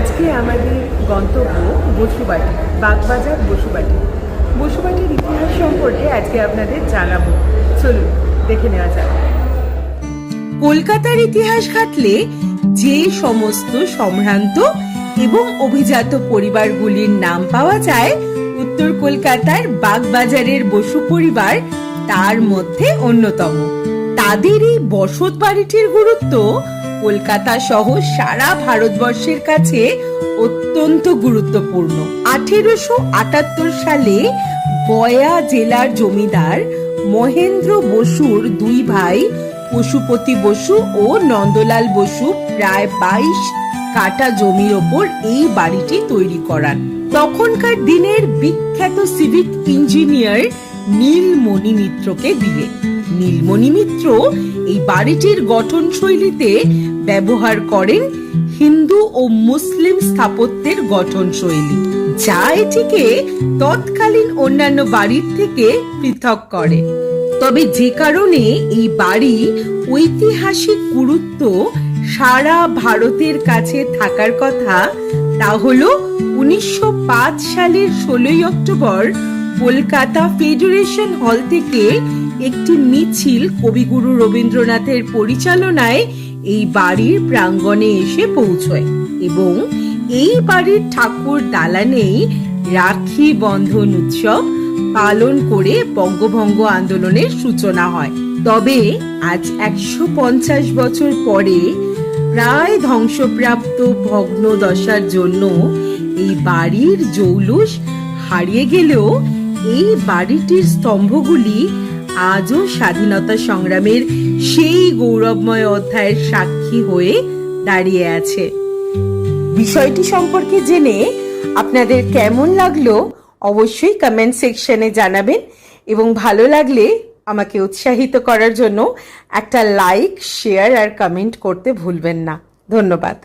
আজকে আমাদের গন্তব্য বসুবাটি, বাগবাজার বসুবাটি। বসুবাটির ইতিহাস সম্পর্কে আজকে আপনাদের জানাবো। চলুন দেখে নেওয়া যাক। কলকাতার ইতিহাস ঘাটলে যে সমস্ত সম্ভ্রান্ত এবং অভিজাত পরিবারগুলির নাম পাওয়া যায়, উত্তর কলকাতার বাগবাজারের বসু পরিবার তার মধ্যে অন্যতম। তাদের এই বসত বাড়িটির গুরুত্ব কলকাতা সহ সারা ভারতবর্ষের কাছে অত্যন্ত গুরুত্বপূর্ণ। 1878 সালে গয়া জেলার জমিদার মহেন্দ্র বসুর দুই ভাই পশুপতি বসু ও নন্দলাল বসু প্রায় 22 কাঠা জমির ওপর এই বাড়িটি তৈরি করান। তখনকার দিনের বিখ্যাত সিভিক ইঞ্জিনিয়ার নীলমণি মিত্রকে দিয়ে। নীলমণি মিত্র এই বাড়িটির গঠন শৈলীতে ব্যবহার করেন হিন্দু ও মুসলিম স্থাপত্যের গঠন শৈলী, যা এটিকে তৎকালীন অন্যান্য বাড়ির থেকে পৃথক করে। তবে যে কারণে এই বাড়ি ঐতিহাসিক গুরুত্ব সারা ভারতের কাছে থাকার কথা, তা হলো 1905 সালের 16 অক্টোবর কলকাতা ফেডারেশন হল থেকে একটি মিছিল কবিগুরু রবীন্দ্রনাথের পরিচালনায় এই বাড়ির প্রাঙ্গণে এসে পৌঁছয় এবং এই বাড়ির ঠাকুর দালানেই রাখি বন্ধন উৎসব পালন করে বঙ্গভঙ্গ আন্দোলনের সূচনা হয়। তবে আজ 150 বছর পরে প্রায় ধ্বংসপ্রাপ্ত ভগ্ন দশার জন্য এই বাড়ির জৌলুস হারিয়ে গেলেও এই বাড়িটির স্তম্ভগুলি আজও স্বাধীনতা সংগ্রামের সেই গৌরবময় অধ্যায়ের সাক্ষী হয়ে দাঁড়িয়ে আছে। বিষয়টি সম্পর্কে জেনে আপনাদের কেমন লাগলো অবশ্যই কমেন্ট সেকশনে জানাবেন এবং ভালো লাগলে আমাকে উৎসাহিত করার জন্য একটা লাইক, শেয়ার আর কমেন্ট করতে ভুলবেন না। ধন্যবাদ।